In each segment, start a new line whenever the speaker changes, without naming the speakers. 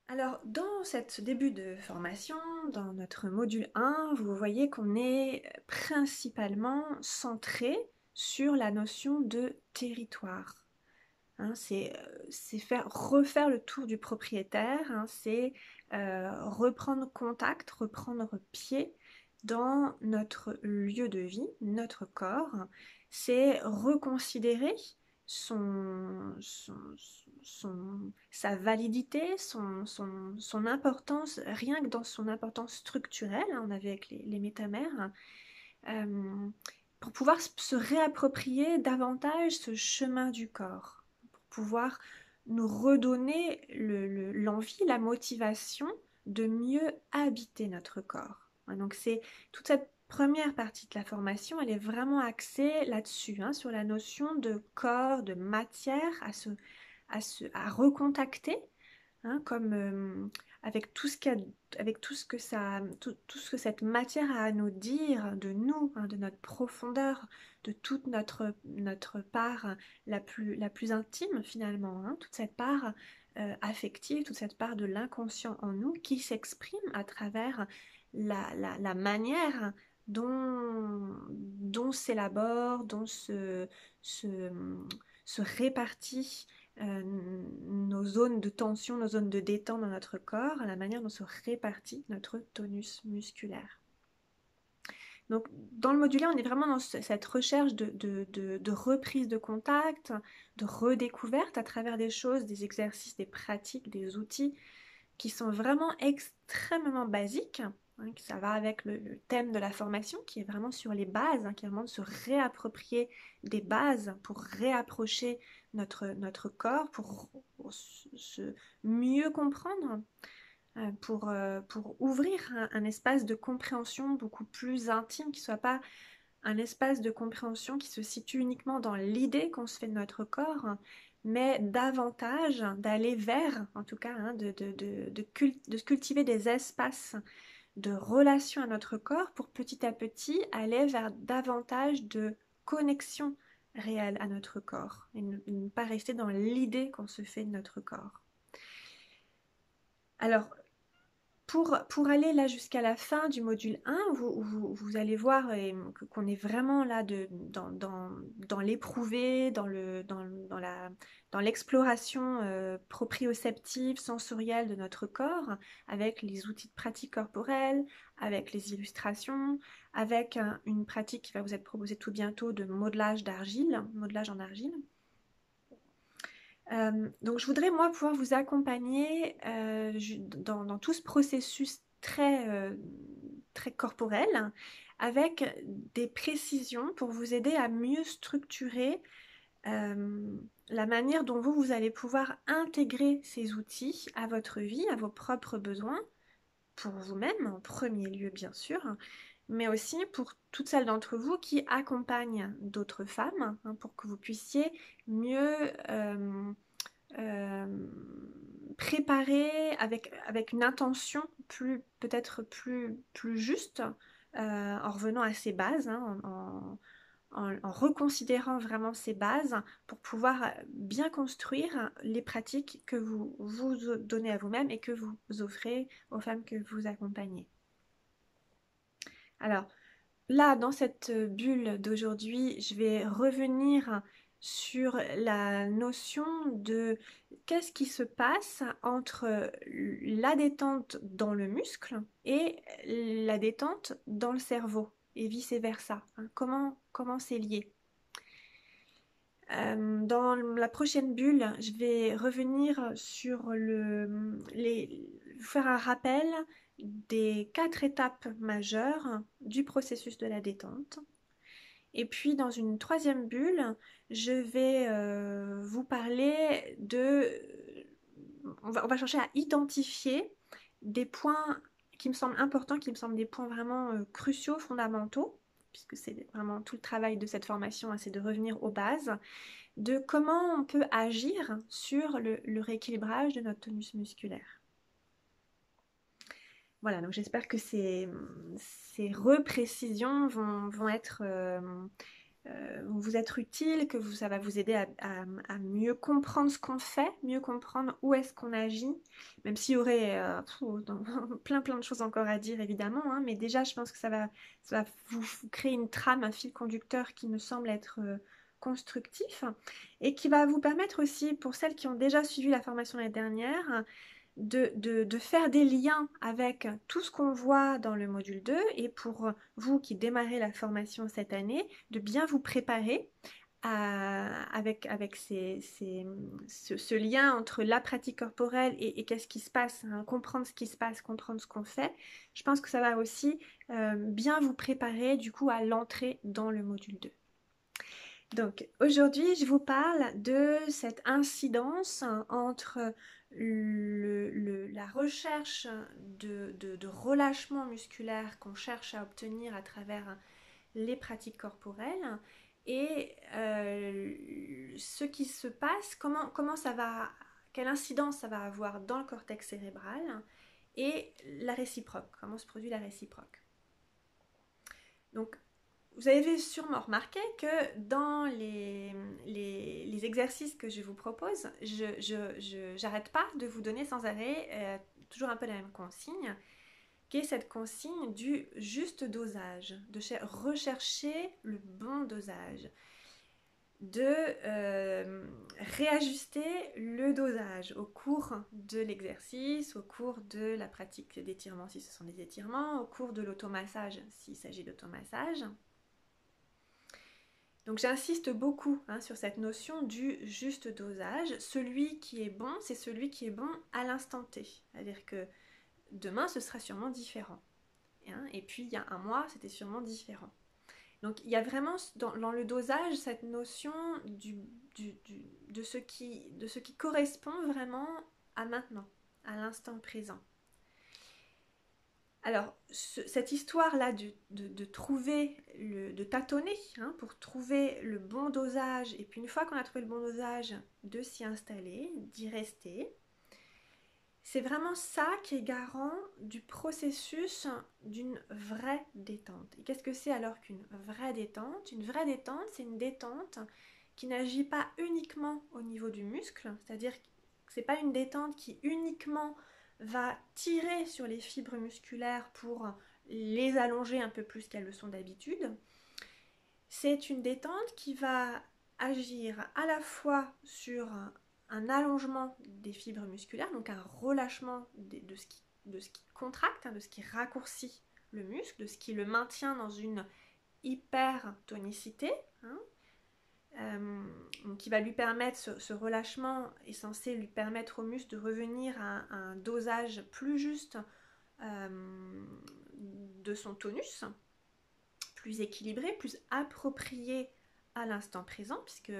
Alors, dans ce début de formation, dans notre module 1, vous voyez qu'on est principalement centré sur la notion de territoire. Hein, c'est refaire le tour du propriétaire, hein, c'est reprendre contact, reprendre pied dans notre lieu de vie, notre corps. C'est reconsidérer sa validité, son importance, rien que dans son importance structurelle, hein, on avait avec les métamères, euh, pour pouvoir se réapproprier davantage ce chemin du corps, pour pouvoir nous redonner l'envie, la motivation de mieux habiter notre corps. Donc c'est toute cette première partie de la formation, elle est vraiment axée là-dessus, hein, sur la notion de corps, de matière à recontacter, hein, comme avec tout ce avec tout ce que cette matière a à nous dire de nous, hein, de notre profondeur, de toute notre part la plus intime finalement, hein, toute cette part affective, toute cette part de l'inconscient en nous qui s'exprime à travers la manière dont s'élabore, dont se, se répartit nos zones de tension, nos zones de détente dans notre corps, la manière dont se répartit notre tonus musculaire. Donc, dans le modulaire, on est vraiment dans cette recherche de reprise de contact, de redécouverte à travers des choses, des exercices, des pratiques, des outils qui sont vraiment extrêmement basiques. Hein, ça va avec le thème de la formation qui est vraiment sur les bases, hein, qui est vraiment de se réapproprier des bases pour réapprocher notre corps, pour se mieux comprendre, pour ouvrir un espace de compréhension beaucoup plus intime, qui ne soit pas un espace de compréhension qui se situe uniquement dans l'idée qu'on se fait de notre corps, mais davantage d'aller vers, en tout cas, hein, de cultiver des espaces de relation à notre corps pour petit à petit aller vers davantage de connexion réelle à notre corps et ne pas rester dans l'idée qu'on se fait de notre corps. Alors, pour aller là jusqu'à la fin du module 1, vous allez voir qu'on est vraiment là dans l'éprouvé, dans l'exploration proprioceptive, sensorielle de notre corps, avec les outils de pratique corporelle, avec les illustrations, avec une pratique qui va vous être proposée tout bientôt de modelage d'argile, modelage en argile. Donc je voudrais moi pouvoir vous accompagner dans tout ce processus très corporel avec des précisions pour vous aider à mieux structurer euh, la manière dont vous allez pouvoir intégrer ces outils à votre vie, à vos propres besoins, pour vous-même en premier lieu bien sûr, mais aussi pour toutes celles d'entre vous qui accompagnent d'autres femmes, hein, pour que vous puissiez mieux euh, préparer avec une intention peut-être plus juste, en revenant à ses bases, hein, en reconsidérant vraiment ces bases pour pouvoir bien construire les pratiques que vous donnez à vous-même et que vous offrez aux femmes que vous accompagnez. Alors, là, dans cette bulle d'aujourd'hui, je vais revenir sur la notion de qu'est-ce qui se passe entre la détente dans le muscle et la détente dans le cerveau et vice-versa. Hein. Comment c'est lié? Dans la prochaine bulle, je vais revenir sur faire un rappel des 4 étapes majeures du processus de la détente. Et puis dans une troisième bulle, je vais vous parler on va chercher à identifier des points qui me semblent importants, qui me semblent des points vraiment cruciaux, fondamentaux, puisque c'est vraiment tout le travail de cette formation, hein, c'est de revenir aux bases, de comment on peut agir sur le rééquilibrage de notre tonus musculaire. Voilà, donc j'espère que ces reprécisions vont être vous être utile, que ça va vous aider à mieux comprendre ce qu'on fait, mieux comprendre où est-ce qu'on agit, même s'il y aurait plein de choses encore à dire évidemment, hein, mais déjà je pense que ça va vous créer une trame, un fil conducteur qui me semble être constructif et qui va vous permettre aussi, pour celles qui ont déjà suivi la formation l'année dernière, de faire des liens avec tout ce qu'on voit dans le module 2 et pour vous qui démarrez la formation cette année, de bien vous préparer avec ce lien entre la pratique corporelle et qu'est-ce qui se passe, hein, comprendre ce qui se passe, comprendre ce qu'on fait. Je pense que ça va aussi bien vous préparer du coup à l'entrée dans le module 2. Donc aujourd'hui, je vous parle de cette incidence entre la recherche de relâchement musculaire qu'on cherche à obtenir à travers les pratiques corporelles et ce qui se passe, comment ça va, quelle incidence ça va avoir dans le cortex cérébral et la réciproque, comment se produit la réciproque. Donc, vous avez sûrement remarqué que dans les exercices que je vous propose, je n'arrête pas de vous donner sans arrêt toujours un peu la même consigne, qui est cette consigne du juste dosage, de rechercher le bon dosage, de réajuster le dosage au cours de l'exercice, au cours de la pratique d'étirement si ce sont des étirements, au cours de l'automassage s'il s'agit d'automassage. Donc j'insiste beaucoup sur cette notion du juste dosage. Celui qui est bon, c'est celui qui est bon à l'instant T. C'est-à-dire que demain, ce sera sûrement différent. Et puis il y a un mois, c'était sûrement différent. Donc il y a vraiment dans le dosage cette notion de ce qui correspond vraiment à maintenant, à l'instant présent. Alors, cette histoire-là de trouver, de tâtonner pour trouver le bon dosage, et puis une fois qu'on a trouvé le bon dosage, de s'y installer, d'y rester, c'est vraiment ça qui est garant du processus d'une vraie détente. Et qu'est-ce que c'est alors qu'une vraie détente? Une vraie détente, c'est une détente qui n'agit pas uniquement au niveau du muscle, c'est-à-dire que ce n'est pas une détente qui uniquement va tirer sur les fibres musculaires pour les allonger un peu plus qu'elles le sont d'habitude. C'est une détente qui va agir à la fois sur un allongement des fibres musculaires, donc un relâchement de ce qui contracte, de ce qui raccourcit le muscle, de ce qui le maintient dans une hypertonicité, qui va lui permettre, ce relâchement est censé lui permettre au muscle de revenir à un dosage plus juste de son tonus, plus équilibré, plus approprié à l'instant présent, puisque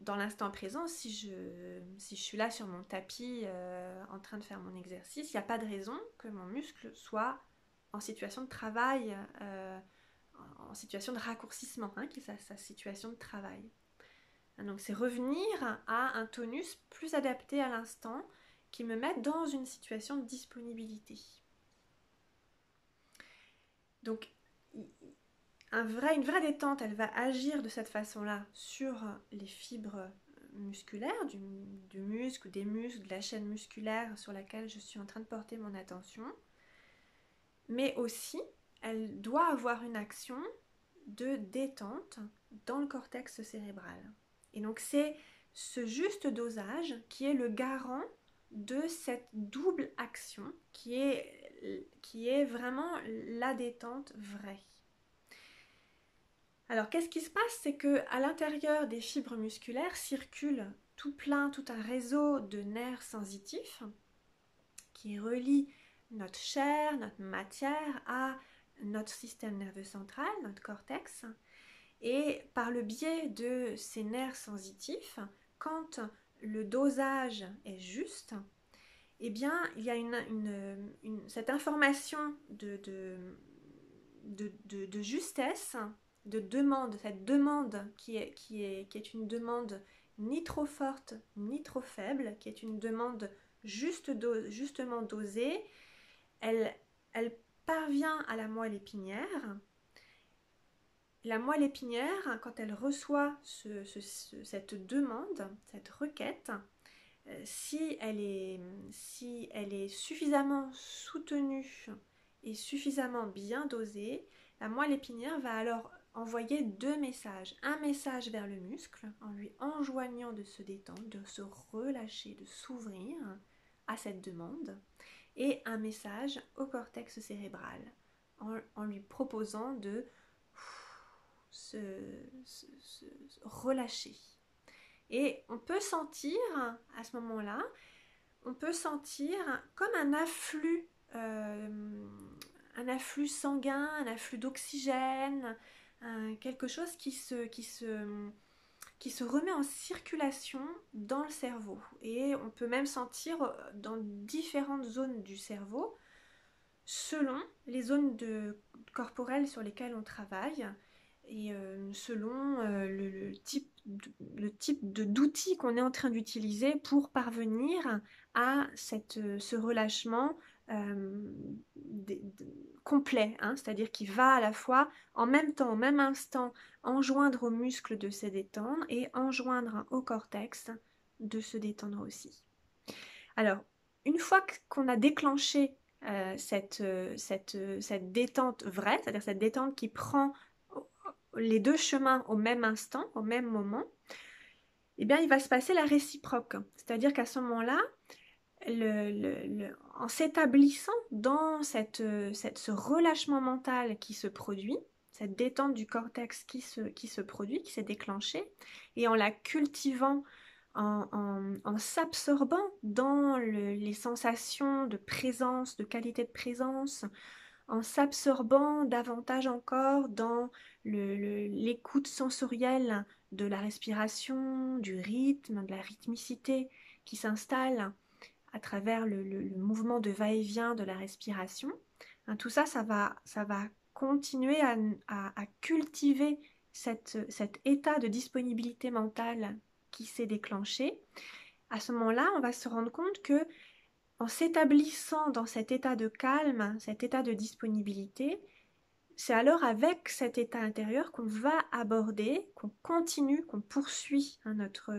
dans l'instant présent, si je suis là sur mon tapis en train de faire mon exercice, il n'y a pas de raison que mon muscle soit en situation de travail, en situation de raccourcissement, qui est sa situation de travail. Donc c'est revenir à un tonus plus adapté à l'instant, qui me mette dans une situation de disponibilité. Donc une vraie détente, elle va agir de cette façon-là sur les fibres musculaires, du muscle, des muscles, de la chaîne musculaire sur laquelle je suis en train de porter mon attention. Mais aussi, elle doit avoir une action de détente dans le cortex cérébral. Et donc c'est ce juste dosage qui est le garant de cette double action qui est vraiment la détente vraie. Alors qu'est-ce qui se passe? C'est qu'à l'intérieur des fibres musculaires circule tout un réseau de nerfs sensitifs qui relie notre chair, notre matière à notre système nerveux central, notre cortex. Et par le biais de ces nerfs sensitifs, quand le dosage est juste, eh bien, il y a cette information de justesse, de demande, cette demande qui est une demande ni trop forte ni trop faible, qui est une demande justement dosée, elle parvient à la moelle épinière La moelle épinière, quand elle reçoit cette demande, cette requête, si elle est suffisamment soutenue et suffisamment bien dosée, la moelle épinière va alors envoyer deux messages. Un message vers le muscle en lui enjoignant de se détendre, de se relâcher, de s'ouvrir à cette demande, et un message au cortex cérébral en lui proposant de se relâcher. Et on peut sentir à ce moment-là, on peut sentir comme un afflux sanguin, un afflux d'oxygène, quelque chose qui se remet en circulation dans le cerveau. Et on peut même sentir dans différentes zones du cerveau, selon les zones corporelles sur lesquelles on travaille, et selon le type d'outil qu'on est en train d'utiliser pour parvenir à ce relâchement euh, complet, hein, c'est-à-dire qui va à la fois en même temps, au même instant, enjoindre aux muscles de se détendre et enjoindre au cortex de se détendre aussi. Alors, une fois qu'on a déclenché cette détente vraie, c'est-à-dire cette détente qui prend les deux chemins au même instant, au même moment, eh bien, il va se passer la réciproque. C'est-à-dire qu'à ce moment-là, en s'établissant dans ce relâchement mental qui se produit, cette détente du cortex qui se produit, qui s'est déclenchée, et en la cultivant, en s'absorbant dans les sensations de présence, de qualité de présence, en s'absorbant davantage encore dans l'écoute sensorielle de la respiration, du rythme, de la rythmicité qui s'installe à travers le mouvement de va-et-vient de la respiration. Hein, tout ça, ça va continuer à cultiver cet état de disponibilité mentale qui s'est déclenché. À ce moment-là, on va se rendre compte que en s'établissant dans cet état de calme, cet état de disponibilité, c'est alors avec cet état intérieur qu'on va aborder, qu'on continue, qu'on poursuit hein, notre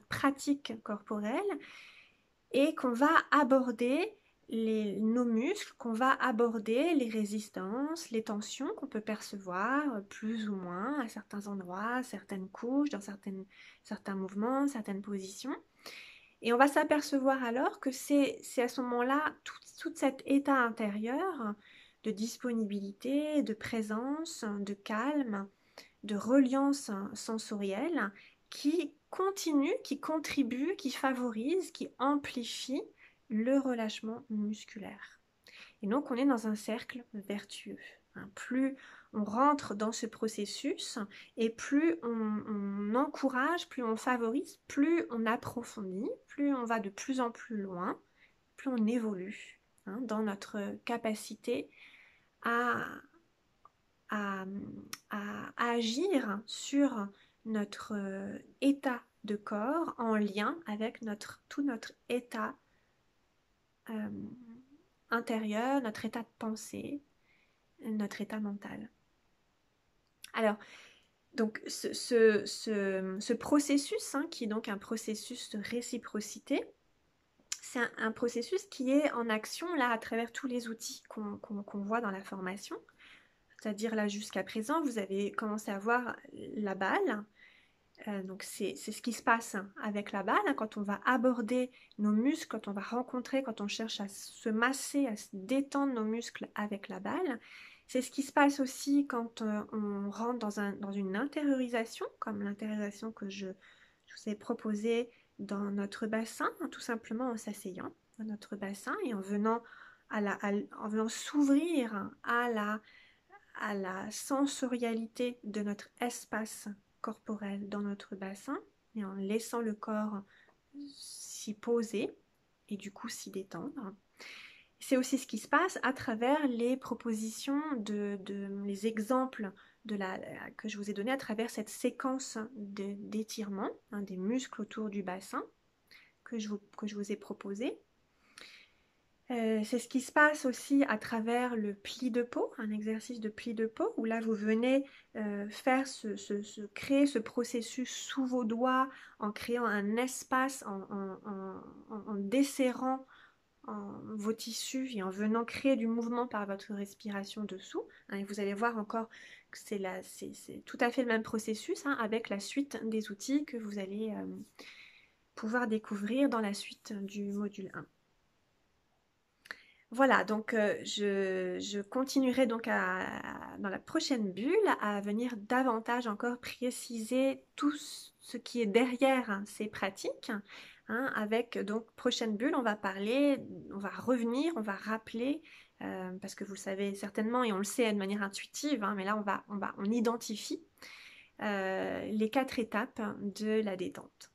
pratique corporelle, et qu'on va aborder nos muscles, qu'on va aborder les résistances, les tensions qu'on peut percevoir plus ou moins à certains endroits, certaines couches, dans certains mouvements, certaines positions. Et on va s'apercevoir alors que c'est à ce moment-là, tout cet état intérieur de disponibilité, de présence, de calme, de reliance sensorielle qui continue, qui contribue, qui favorise, qui amplifie le relâchement musculaire. Et donc on est dans un cercle vertueux. Plus on rentre dans ce processus et plus on encourage, plus on favorise, plus on approfondit, plus on va de plus en plus loin, plus on évolue dans notre capacité à, à, à agir sur notre état de corps en lien avec tout notre état euh, intérieur, notre état de pensée, notre état mental. Alors, donc ce processus, qui est donc un processus de réciprocité, c'est un processus qui est en action là à travers tous les outils qu'on voit dans la formation. C'est-à-dire là jusqu'à présent, vous avez commencé à voir la balle. Donc c'est ce qui se passe avec la balle, quand on va aborder nos muscles, quand on va rencontrer, quand on cherche à se masser, à se détendre nos muscles avec la balle. C'est ce qui se passe aussi quand on rentre dans une intériorisation, comme l'intériorisation que je vous ai proposée dans notre bassin, tout simplement en s'asseyant dans notre bassin et en venant s'ouvrir à la sensorialité de notre espace corporel dans notre bassin et en laissant le corps s'y poser et du coup s'y détendre. C'est aussi ce qui se passe à travers les propositions, les exemples que je vous ai donnés à travers cette séquence d'étirement des muscles autour du bassin que je vous ai proposé. C'est ce qui se passe aussi à travers le pli de peau, un exercice de pli de peau, où là vous venez faire créer ce processus sous vos doigts en créant un espace, en desserrant vos tissus et en venant créer du mouvement par votre respiration dessous. Hein, et vous allez voir encore que c'est tout à fait le même processus, hein, avec la suite des outils que vous allez pouvoir découvrir dans la suite du module 1. Voilà, donc je continuerai donc dans la prochaine bulle à venir davantage encore préciser tout ce qui est derrière, hein, ces pratiques. Hein, avec donc prochaine bulle, on va parler, on va revenir, on va rappeler, parce que vous le savez certainement et on le sait de manière intuitive, hein, mais là on identifie les 4 étapes de la détente.